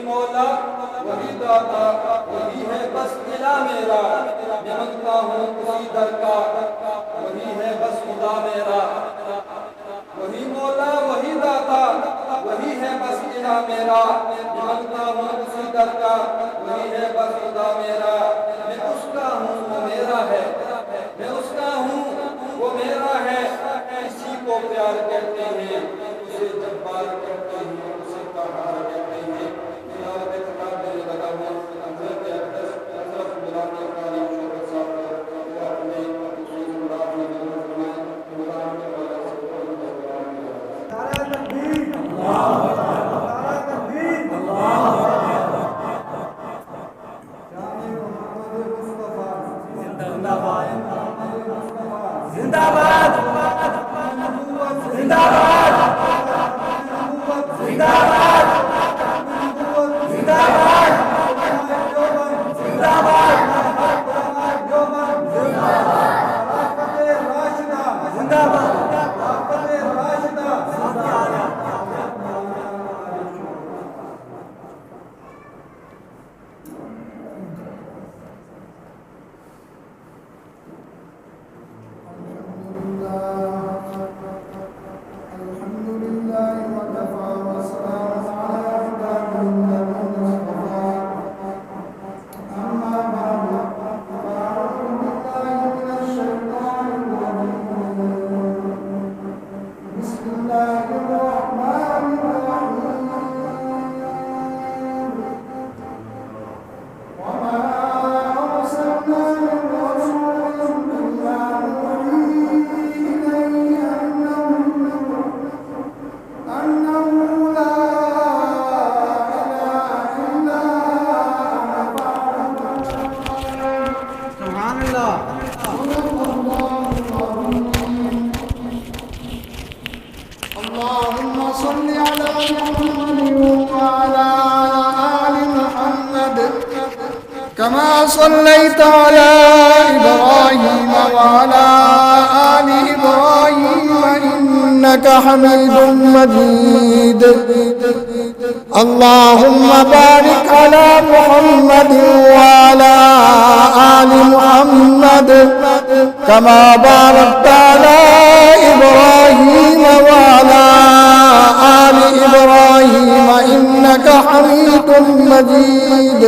مولا وہی داتا وہی ہے بس الہ میرا، میں منگتا ہوں اسی در کا وہی ہے بس خدا میرا۔ وہی مولا وہی داتا وہی ہے بس الہ میرا، میں منگتا ہوں اسی در کا وہی ہے بس خدا میرا۔ میں اس کا ہوں وہ میرا ہے، میں اس کا ہوں وہ میرا ہے، اسی کو پیار کہتے ہیں، اسے جبار کہتے ہیں، اسے قہار کہتے ہیں۔ تلاوت کتاب میں لگا ہوا حضرت اقدس حضرت مولانا قاری شوکت صاحب وہ اپنے رسول اللہ میں فرمائے قرآن کے والا سے نعرہ تکبیر، نعرہ تکبیر، جامع محمد مصطفیٰ زندہ باد، زندہ باد، زندہ باد، زندہ باد، زندہ باد، زندہ باد، زندہ باد۔ اللهم صل على محمد وعلى آل محمد كما صليت على إبراهيم وعلى آل إبراهيم إنك حميد مجيد اللهم بارك على محمد وعلى آل محمد كما باركت على إبراهيم وعلى آل إبراهيم إنك حميد مجيد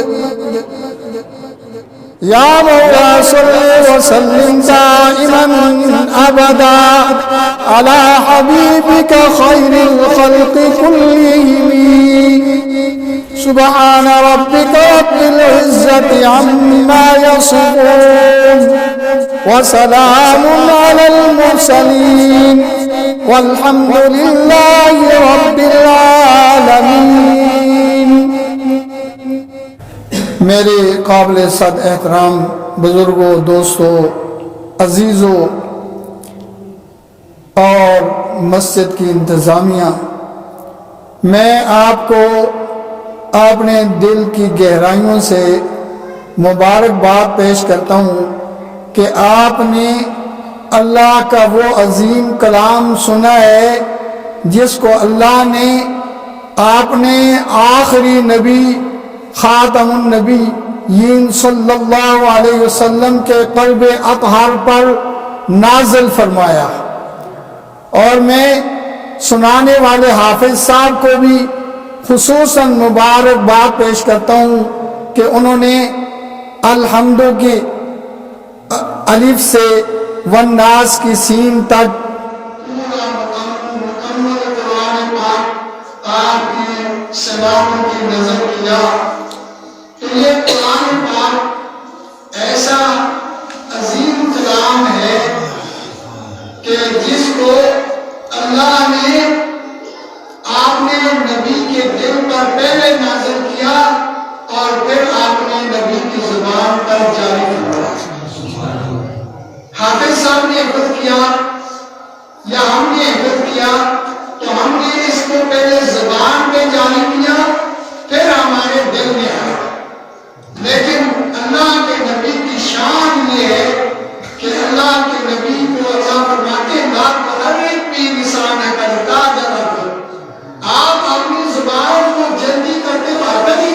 يا مولا صل وسلم دائما أبدا على حبيبك خير الخلق كلهم سبحان ربك رب العزة عما يصفون وسلام على المرسلين والحمد لله رب العالمين۔ میرے قابل صد احترام بزرگوں، دوستوں، عزیزوں اور مسجد کی انتظامیہ، میں آپ کو اپنے دل کی گہرائیوں سے مبارکباد پیش کرتا ہوں کہ آپ نے اللہ کا وہ عظیم کلام سنا ہے جس کو اللہ نے آپ نے آخری نبی خاتم النبیین صلی اللہ علیہ وسلم کے قلب اطہر پر نازل فرمایا۔ اور میں سنانے والے حافظ صاحب کو بھی خصوصاً مبارکباد پیش کرتا ہوں کہ انہوں نے الحمد کی الف سے والناس کی سین تک مکمل قرآن پاک آپ کی سلام کی نظر کیا تو یہ قرآن پاک ایسا عظیم کلام ہے کہ جس کو اللہ نے آپ نے نبی کے دل پر پہلے نازل کیا اور پھر آپ نے نبی کی زبان پر جاری فرمایا۔ حافظ صاحب نے حفظ کیا یا ہم نے حفظ کیا تو ہم نے اس کو پہلے زبان پہ جاری کیا پھر ہمارے دل میں آیا، لیکن اللہ کے نبی کی شان یہ ہے کہ اللہ کے نبی کو اللہ فرماتے ہیں لا تحرک بھی لسانک لتعجل به، آپ اپنی زبان کو جلدی کرتے تو حرکت ہی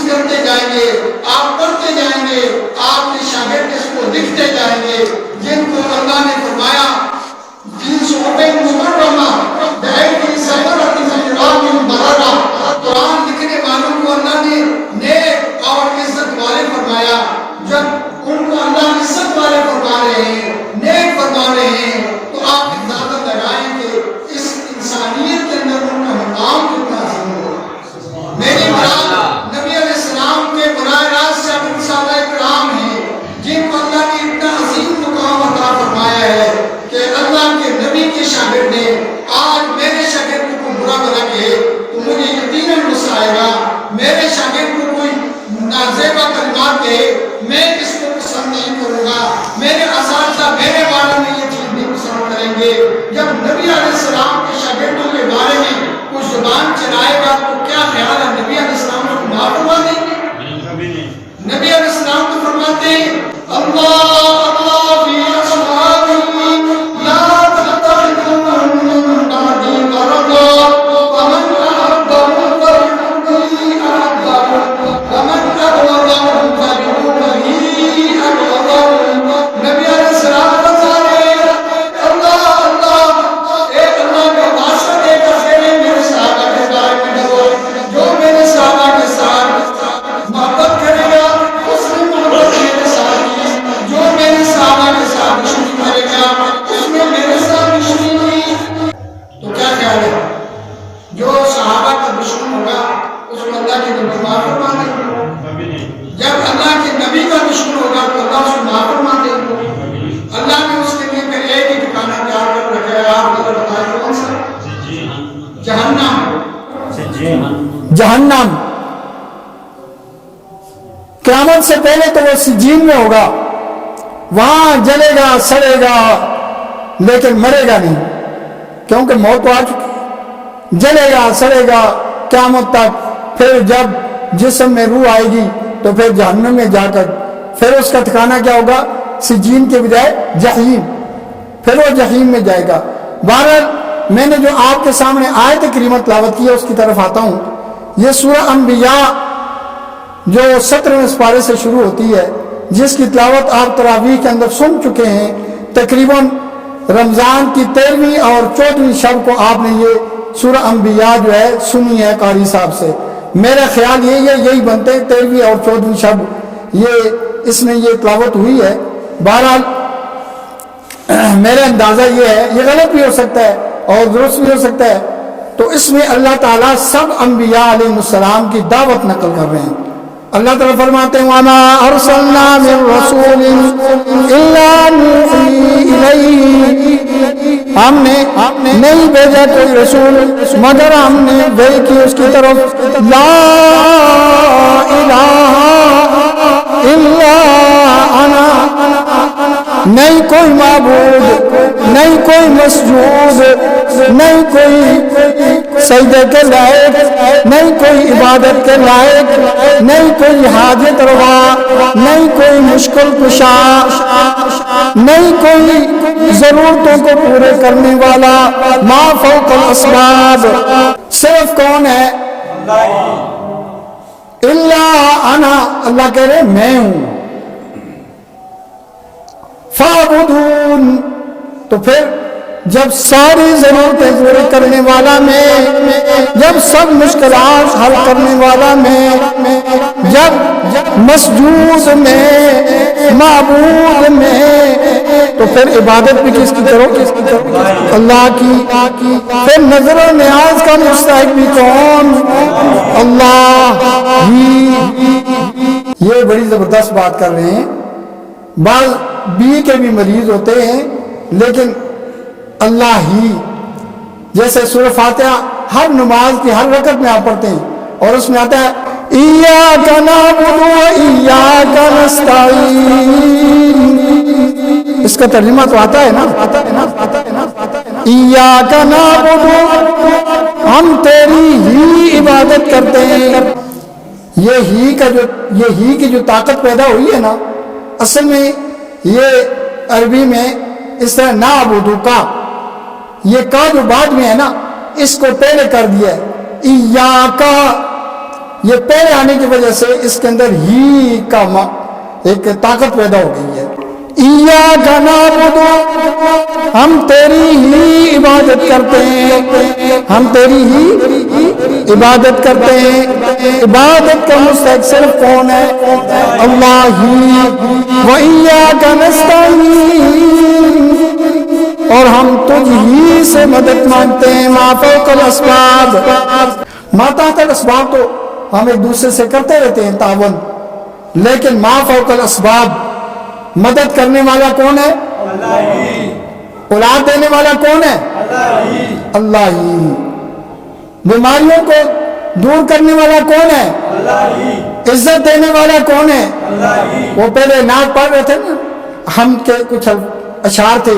کرتے جائیں گے، آپ پڑھتے جائیں گے، آپ کے شاگرد اس کو لکھتے جائیں گے، جن کو اللہ نے فرمایا قرآن لکھنے والوں کو اللہ نے نیک اور عزت والے فرمایا۔ جب ان کو اللہ عزت والے فرما رہے ہیں، نیک فرما رہے ہیں، تو آپ اندازہ لگائیں کہ اس انسانیت کے اندر ان کا مقام کتنا عظیم ہوگا۔ میری مراد نبی علیہ السلام کے براہ راست شاگرد صحابہ کرام ہیں، جن کو اللہ نے اتنا عظیم مقام عطا فرمایا ہے کہ اللہ کے نبی کے شاگرد نے آج میرے شاگرد کو برا بنا کے تو مجھے یقیناً غصہ آئے گا۔ میرے شاگرد کو کوئی نازیبا کلمات دے، میں اس کو پسند نہیں کروں گا، میرے اساتذہ میرے بارے میں یہ چیز نہیں پسند کریں گے۔ جب نبی علیہ السلام کے شاگردوں کے بارے میں کچھ زبان چلائے گا تو کیا خیال ہے نبی علیہ السلام کو معاف فرما دیں گے؟ نبی علیہ السلام تو فرماتے ہیں اللہ اللہ فی اصحابی لا تتخذوا من بعدی غرضا ومن احبهم فبحبی احبهم ومن ابغضهم فببغضی ابغضهم۔ نبی علیہ السلام فرماتے ہیں اللہ اللہ اے اللہ میں واسطہ دے کر میرے صحابہ کے بارے میں ڈرو، جو میرے صحابہ کے ساتھ محبت کرے گا اس میں محبت میرے ساتھ کی، جو میرے صحابہ کے ساتھ دشمنی کرے گا اس میں میرے ساتھ دشمنی کی۔ تو کیا خیال ہے جو صحابہ کا دشمن ہوگا اس کو اللہ کے نبی معاف فرما دیں گے؟ جب اللہ کے نبی کا دشمن ہوگا تو اللہ اس کو معاف فرما دیں گے۔ اللہ نے اس کے لیے پھر ایک ہی ٹھکانہ تیار کر رکھا ہے، آپ اگر بتائیں کون سا؟ جہنم۔ جہنم قیامت سے پہلے تو وہ سجین میں ہوگا، وہاں جلے گا سڑے گا لیکن مرے گا نہیں، کیونکہ موت تو آ چکی، جلے گا سڑے گا قیامت تک۔ پھر جب جسم میں روح آئے گی تو پھر جہنم میں جا کر پھر اس کا ٹھکانہ کیا ہوگا؟ سجین کے بجائے جہنم، پھر وہ جہنم میں جائے گا۔ بہرحال میں نے جو آپ کے سامنے آیت کریمہ تلاوت کی ہے اس کی طرف آتا ہوں۔ یہ سورہ انبیاء جو 17ویں سپارے سے شروع ہوتی ہے، جس کی تلاوت آپ تراویح کے اندر سن چکے ہیں، تقریباً رمضان کی 13ویں اور 14ویں شب کو آپ نے یہ سورہ انبیاء جو ہے سنی ہے قاری صاحب سے۔ میرا خیال یہی بنتے ہیں 13ویں اور 14ویں شب یہ اس میں یہ تلاوت ہوئی ہے۔ بہرحال میرا اندازہ یہ ہے، یہ غلط بھی ہو سکتا ہے اور درست بھی ہو سکتا ہے، تو اس میں اللہ تعالیٰ سب انبیاء علیہ السلام کی دعوت نقل کر رہے ہیں۔ اللہ تعالیٰ فرماتے ہیں وَمَا أَرْسَلْنَا مِن رَّسُولٍ إِلَّا نُوحِي إِلَيْهِ، ہم نے نہیں بھیجا کوئی رسول مگر ہم نے وحی کی اس کی طرف، لا الہ الا انا، نہیں کوئی معبود، نہیں کوئی مسجود، نہیں کوئی سجدے کے لائق، نہیں کوئی عبادت کے لائق، نہیں کوئی حاجت روا، نہیں کوئی مشکل کشا، نہیں کوئی ضرورتوں کو پورے کرنے والا، ما فوق الاسباب، صرف کون ہے؟ اللہ انا، اللہ کہہ رہے میں ہوں، فاعبدون، تو پھر جب ساری ضرورتیں پوری کرنے والا میں، جب سب مشکلات حل کرنے والا میں، جب مسجود میں، معبود میں، تو پھر عبادت بھی کس کی کرو؟ اللہ کی۔ پھر نظر و نیاز کا مستحق بھی کون؟ اللہ ہی۔ یہ بڑی زبردست بات کر رہے ہیں۔ بعض بی کے بھی مریض ہوتے ہیں لیکن اللہ ہی، جیسے سورہ فاتحہ ہر نماز کی ہر رکعت میں آپ پڑھتے ہیں اور اس میں آتا ہے ایاک نعبد و ایاک نستعین، اس کا ترجمہ تو آتا ہے نا، ایاک نعبد، ہم تیری ہی عبادت کرتے ہیں۔ یہ ہی کی جو طاقت پیدا ہوئی ہے نا، اصل میں یہ عربی میں اس طرح نعبدو کا، یہ کا جو بعد میں ہے نا، اس کو پہلے کر دیا ہے، ایاکا یہ پہلے آنے کی وجہ سے اس کے اندر ہی کا ایک طاقت پیدا ہو گئی ہے. ایاک نعبد، ہم تیری ہی عبادت کرتے ہیں، ہم تیری ہی عبادت کرتے ہیں. عبادت کا مستحق صرف کون ہے؟ اللہ ہی. وَإِيَّاكَ نَسْتَعِينُ، اور ہم تجھ ہی سے مدد مانگتے ہیں. ما فوق الاسباب، ما تحت الاسباب تو ہم ایک دوسرے سے کرتے رہتے ہیں تعاون، لیکن ما فوق الاسباب مدد کرنے والا کون ہے؟ اللہ ہی. اولاد دینے والا کون ہے؟ اللہ ہی. اللہ ہی. بیماریوں کو دور کرنے والا کون ہے؟ اللہ ہی. عزت دینے والا کون ہے؟ اللہ ہی. وہ پہلے نعت پڑھ رہے تھے نا، ہم کے کچھ اشعار تھے.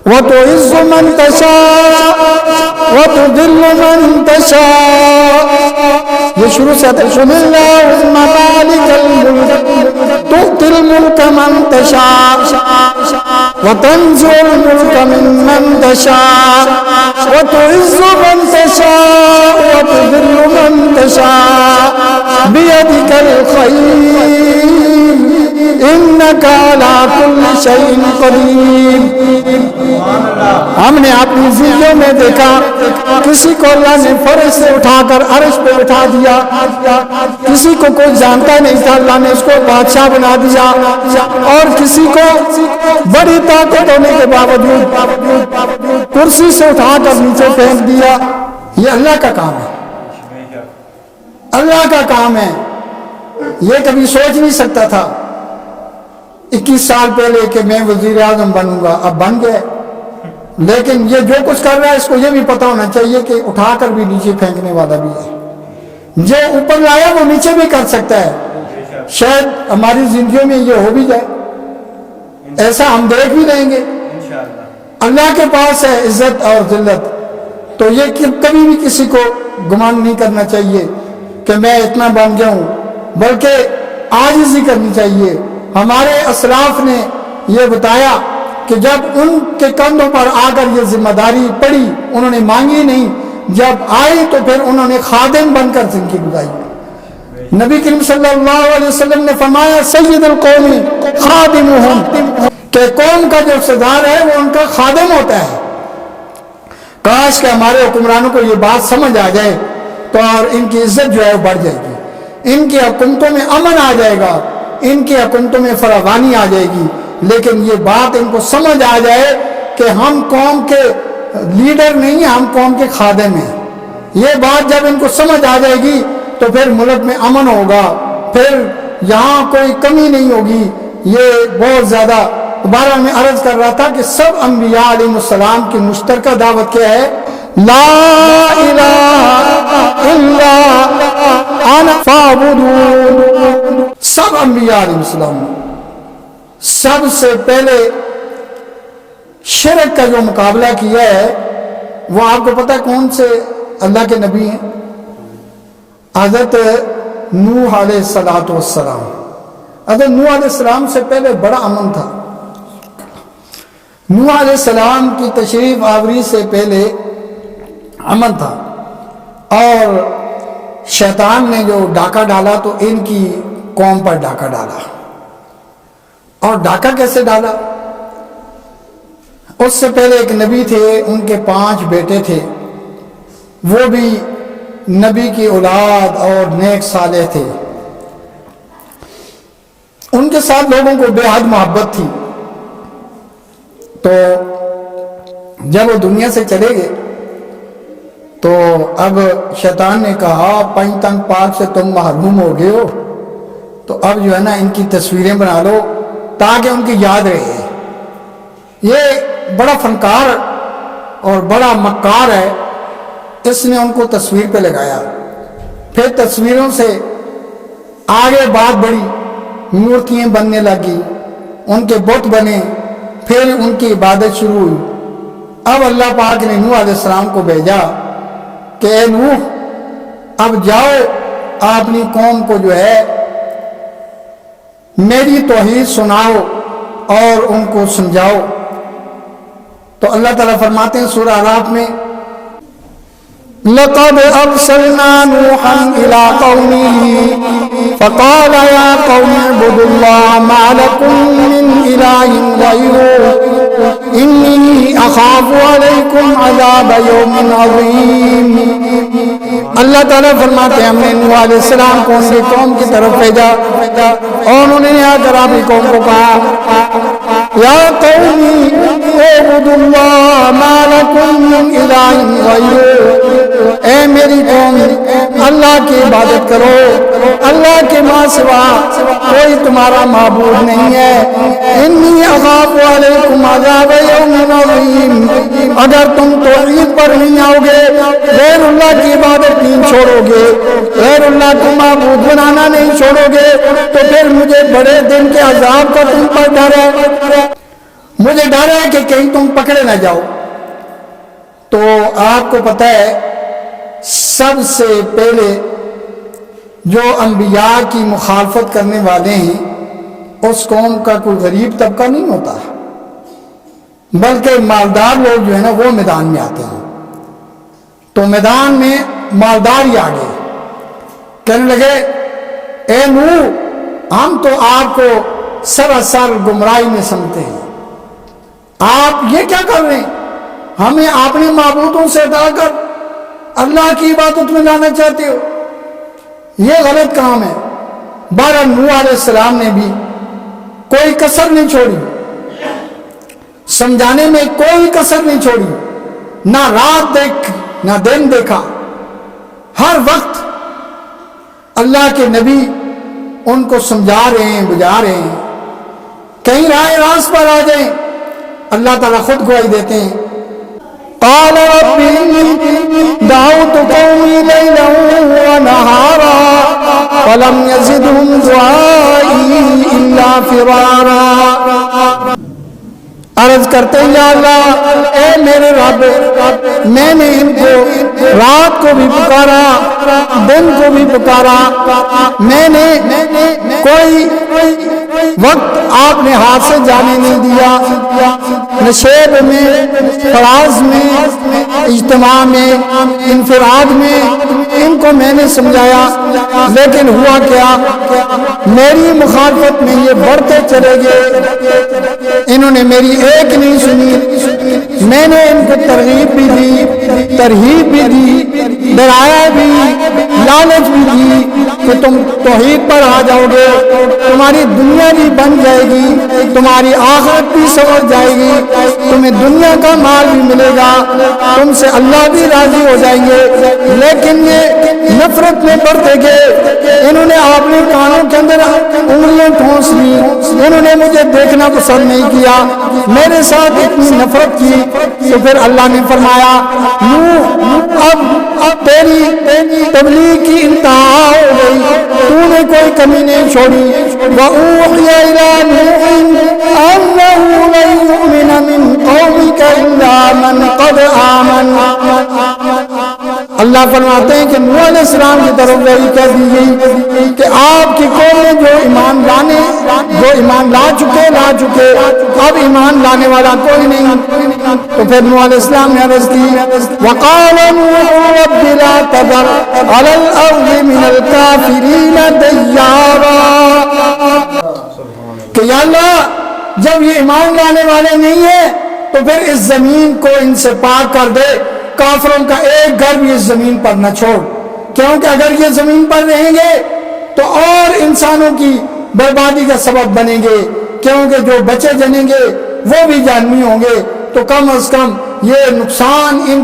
وَتُعِزُّ مَن تَشَاءُ وَتُذِلُّ مَن تَشَاءُ، یہ شروع سے آتا ہے. قُلِ اللَّهُمَّ مَالِكَ الْمُلْكِ تُؤْتِي الْمُلْكَ مَن تَشَاءُ وَتَنزِعُ الْمُلْكَ مِمَّن تَشَاءُ وَتُعِزُّ مَن تَشَاءُ وَتُذِلُّ مَن تَشَاءُ بِيَدِكَ الْخَيْرُ إِنَّكَ عَلَىٰ كُلِّ شَيْءٍ قَدِيرٌ. ہم نے اپنی زندگیوں میں دیکھا کسی کو اللہ نے فرش سے اٹھا کر عرش پہ اٹھا دیا، کسی کو کوئی جانتا نہیں تھا، اللہ نے اس کو بادشاہ بنا دیا، اور کسی کو بڑی طاقت ہونے کے باوجود کرسی سے اٹھا کر نیچے پھینک دیا. یہ اللہ کا کام ہے، اللہ کا کام ہے. یہ کبھی سوچ نہیں سکتا تھا 21 سال پہلے کہ میں وزیر اعظم بنوں گا، اب بن گئے. لیکن یہ جو کچھ کر رہا ہے اس کو یہ بھی پتا ہونا چاہیے کہ اٹھا کر بھی نیچے پھینکنے والا بھی ہے. جو اوپر لایا وہ نیچے بھی کر سکتا ہے. شاید ہماری زندگیوں میں یہ ہو بھی جائے، ایسا ہم دیکھ بھی لیں گے. اللہ کے پاس ہے عزت اور ذلت، تو یہ کبھی بھی کسی کو گمان نہیں کرنا چاہیے کہ میں اتنا بن گیا ہوں، بلکہ عاجزی کرنی چاہیے. ہمارے اسلاف نے یہ بتایا کہ جب ان کے کندھوں پر آ کر یہ ذمہ داری پڑی، انہوں نے مانگی نہیں، جب آئی تو پھر انہوں نے خادم بن کر زندگی گزاری. نبی کریم صلی اللہ علیہ وسلم نے فرمایا سید القوم خادمہم، کہ قوم کا جو سردار ہے وہ ان کا خادم ہوتا ہے. کاش کہ ہمارے حکمرانوں کو یہ بات سمجھ آ جائے تو اور ان کی عزت جو ہے وہ بڑھ جائے گی، ان کی حکومتوں میں امن آ جائے گا، ان کی حکومتوں میں فراوانی آ جائے گی. لیکن یہ بات ان کو سمجھ آ جائے کہ ہم قوم کے لیڈر نہیں ہیں، ہم قوم کے خادم ہیں. یہ بات جب ان کو سمجھ آ جائے گی تو پھر ملک میں امن ہوگا، پھر یہاں کوئی کمی نہیں ہوگی. یہ بہت زیادہ دوبارہ میں عرض کر رہا تھا کہ سب انبیاء علیہ السلام کی مشترکہ دعوت کیا ہے؟ لا الہ الا انا فاعبدون. سب انبیاء علیہ السلام سب سے پہلے شرک کا جو مقابلہ کیا ہے وہ آپ کو پتہ کون سے اللہ کے نبی ہیں؟ حضرت نوح علیہ السلام. حضرت نوح علیہ السلام سے پہلے بڑا امن تھا. نوح علیہ السلام کی تشریف آوری سے پہلے امن تھا، اور شیطان نے جو ڈاکہ ڈالا تو ان کی قوم پر ڈاکہ ڈالا. اور ڈاکہ کیسے ڈالا؟ اس سے پہلے ایک نبی تھے، ان کے 5 بیٹے تھے، وہ بھی نبی کی اولاد اور نیک صالح تھے. ان کے ساتھ لوگوں کو بے حد محبت تھی. تو جب وہ دنیا سے چلے گئے تو اب شیطان نے کہا پنجتن پاک سے تم محروم ہو گئے ہو، تو اب جو ہے نا ان کی تصویریں بنا لو تاکہ ان کی یاد رہے. یہ بڑا فنکار اور بڑا مکار ہے، اس نے ان کو تصویر پہ لگایا. پھر تصویروں سے آگے بات بڑھی، مورتیاں بننے لگی، ان کے بت بنے، پھر ان کی عبادت شروع ہوئی. اب اللہ پاک نے نوح علیہ السلام کو بھیجا کہ اے نوح اب جاؤ اپنی قوم کو جو ہے میری توحید سناؤ اور ان کو سمجھاؤ. تو اللہ تعالیٰ فرماتے ہیں سورہ اعراف میں لقد ارسلنا نوحا الى قومه فقال يا قوم اعبدوا الله ما لكم من اله غيره انی اخاف علیکم عذاب یوم عظیم۔ اللہ تعالیٰ فرماتے ہیں ہم نے نوح علیہ السلام کو ان کی قوم کی طرف بھیجا اور انہوں نے آ کر اپنی قوم کو کہا یا قومی اعبدوا اللہ ما لکم من الہ غیرہ، اے میری قوم اللہ کی عبادت کرو، اللہ کے ماں سوا کوئی تمہارا معبود نہیں ہے۔ انی اخاف علیکم عذاب یوم عظیم، اگر تم توحید پر نہیں آؤ گے، غیر اللہ کی عبادت نہیں چھوڑو گے، غیر اللہ کو معبود بنانا نہیں چھوڑو گے، تو پھر مجھے بڑے دن کے عذاب کا تم پر ڈر ہے، مجھے ڈر ہے کہ کہیں تم پکڑے نہ جاؤ۔ تو آپ کو پتہ ہے سب سے پہلے جو انبیاء کی مخالفت کرنے والے ہیں اس قوم کا کوئی غریب طبقہ نہیں ہوتا، بلکہ مالدار لوگ جو ہے نا وہ میدان میں آتے ہیں۔ تو میدان میں مالدار ہی آ گئے، کہنے لگے اے نوح ہم تو آپ کو سراسر گمراہی میں سمجھتے ہیں، آپ یہ کیا کر رہے ہیں؟ ہمیں اپنے معبودوں سے ہٹا کر اللہ کی عبادت میں لانا چاہتے ہو، یہ غلط کام ہے۔ بہرحال نوح علیہ السلام نے بھی کوئی کسر نہیں چھوڑی، سمجھانے میں کوئی کسر نہیں چھوڑی، نہ رات دیکھ نہ دن دیکھا، ہر وقت اللہ کے نبی ان کو سمجھا رہے ہیں، بجھا رہے ہیں، کہیں رائے راست پر آ جائیں۔ اللہ تعالیٰ خود گواہی دیتے ہیں قال رب انی دعوت قومی لیلا ونہارا فلم یزدہم دعائی الا فرارا۔ عرض کرتے ہیں یا اللہ اے میرے رب، میں نے ان کو رات کو بھی پکارا دن کو بھی پکارا، میں نے کوئی وقت آپ نے ہاتھ سے جانے نہیں دیا، نشیب میں، فراز میں، اجتماع میں، انفراد میں ان کو میں نے سمجھایا، لیکن ہوا کیا، میری مخالفت میں یہ بڑھتے چلے گئے، انہوں نے میری ایک نہیں سنی، میں نے ان کو ترغیب بھی دی، ترہیب بھی دی، ڈرایا بھی، لالچ بھی دی کہ تم توحید پر آ جاؤ گے، تمہاری دنیا بھی بن جائے گی، تمہاری آخرت بھی سنور جائے گی، تمہیں دنیا کا مال بھی ملے گا، تم سے اللہ بھی راضی ہو جائیں گے۔ لیکن یہ نفرت میں بڑھتے گئے، انہوں نے اپنے کانوں کے اندر انگلیاں ٹھونس لی، انہوں نے مجھے دیکھنا پسند نہیں کیا، میرے ساتھ اتنی نفرت کی تو پھر اللہ نے فرمایا نوح اب تیری تبلیغ کی انتہا ہو گئی، تو نے کوئی کمی نہیں چھوڑی۔ وَأُوحِيَ إِلَىٰ نُوحٍ أَنَّهُ لَن يُؤْمِنَ مِن قَوْمِكَ إِلَّا مَن قَدْ آمَنَ۔ اللہ فرماتے ہیں کہ نوح علیہ السلام کی طرف وحی کہہ دی گئی کہ آپ کی قوم میں جو ایمان لا چکے اب ایمان لانے والا کوئی نہیں۔ تو پھر نوح علیہ السلام نے عرض کی وَقَالَ نُوحٌ رَبِّ لَا تَذَرْ عَلَى الْأَرْضِ مِنَ الْكَافِرِينَ دَيَّارًا، کہ یا اللہ جب یہ ایمان لانے والے نہیں ہیں تو پھر اس زمین کو ان سے پاک کر دے، کافروں کا ایک گھر بھی اس زمین پر نہ چھوڑ، کیونکہ اگر یہ زمین پر رہیں گے تو اور انسانوں کی بربادی کا سبب بنیں گے، کیونکہ جو بچے جنیں گے وہ بھی جہنمی ہوں گے، تو کم از کم یہ نقصان ان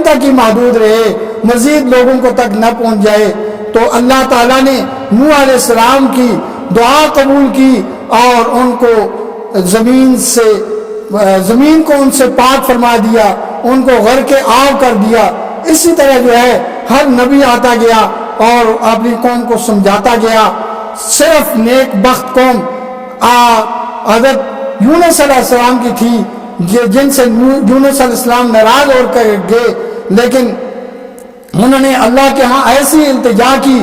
تک ہی محدود رہے، مزید لوگوں کو تک نہ پہنچ جائے۔ تو اللہ تعالیٰ نے نوح علیہ السلام کی دعا قبول کی اور ان کو زمین کو ان سے پاک فرما دیا، ان کو غرق آب کر دیا۔ اسی طرح جو ہے ہر نبی آتا گیا اور اپنی قوم کو سمجھاتا گیا۔ صرف نیک بخت قوم حضرت یونس علیہ السلام کی تھی جن سے یونس علیہ السلام ناراض ہو کر گئے، لیکن انہوں نے اللہ کے ہاں ایسی التجا کی،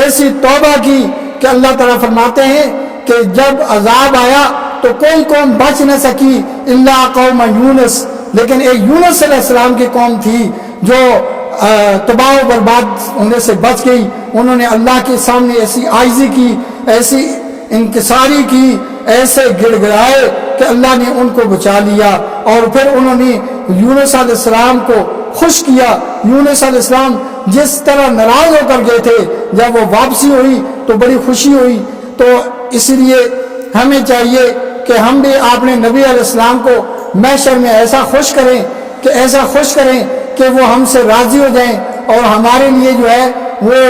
ایسی توبہ کی کہ اللہ تعالیٰ فرماتے ہیں کہ جب عذاب آیا تو کوئی قوم بچ نہ سکی الا قوم یونس، لیکن ایک یونس علیہ السلام کی قوم تھی جو تباہ و برباد ہونے سے بچ گئی. انہوں نے اللہ کے سامنے ایسی عاجزی کی, ایسی انکساری کی, ایسے گڑ گڑائے کہ اللہ نے ان کو بچا لیا. اور پھر انہوں نے یونس علیہ السلام کو خوش کیا. یونس علیہ السلام جس طرح ناراض ہو کر گئے تھے, جب وہ واپسی ہوئی تو بڑی خوشی ہوئی. تو اس لیے ہمیں چاہیے کہ ہم بھی اپنے نبی علیہ السلام کو محشر میں ایسا خوش کریں کہ وہ ہم سے راضی ہو جائیں اور ہمارے لیے جو ہے وہ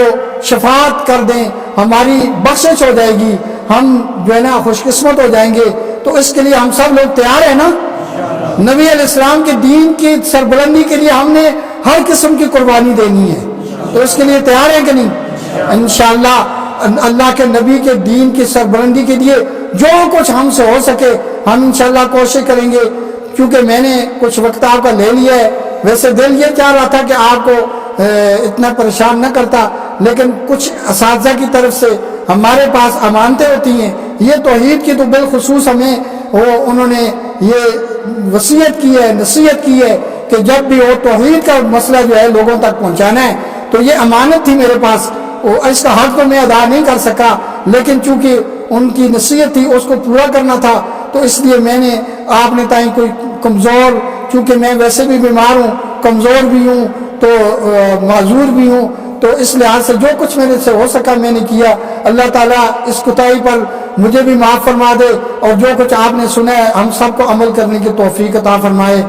شفاعت کر دیں, ہماری بخشش ہو جائے گی, ہم جو ہے نا خوش قسمت ہو جائیں گے. تو اس کے لیے ہم سب لوگ تیار ہیں نا؟ نبی علیہ السلام کے دین کی سربلندی کے لیے ہم نے ہر قسم کی قربانی دینی ہے, تو اس کے لیے تیار ہیں کہ نہیں؟ انشاءاللہ اللہ کے نبی کے دین کی سربلندی کے لیے جو کچھ ہم سے ہو سکے ہم انشاءاللہ کوشش کریں گے. کیونکہ میں نے کچھ وقت آپ کا لے لیا ہے, ویسے دل یہ چاہ رہا تھا کہ آپ کو اتنا پریشان نہ کرتا, لیکن کچھ اساتذہ کی طرف سے ہمارے پاس امانتیں ہوتی ہیں. یہ توحید کی تو بالخصوص ہمیں انہوں نے یہ وصیت کی ہے, نصیحت کی ہے کہ جب بھی وہ توحید کا مسئلہ جو ہے لوگوں تک پہنچانا ہے, تو یہ امانت تھی میرے پاس. اس کا حق تو میں ادا نہیں کر سکا, لیکن چونکہ ان کی نصیحت تھی اس کو پورا کرنا تھا, تو اس لیے میں نے آپ نے تائیں کوئی کمزور, چونکہ میں ویسے بھی بیمار ہوں, کمزور بھی ہوں, تو معذور بھی ہوں, تو اس لحاظ سے جو کچھ میرے سے ہو سکا میں نے کیا. اللہ تعالیٰ اس کوتاہی پر مجھے بھی معاف فرما دے, اور جو کچھ آپ نے سنا ہے ہم سب کو عمل کرنے کی توفیق عطا فرمائے.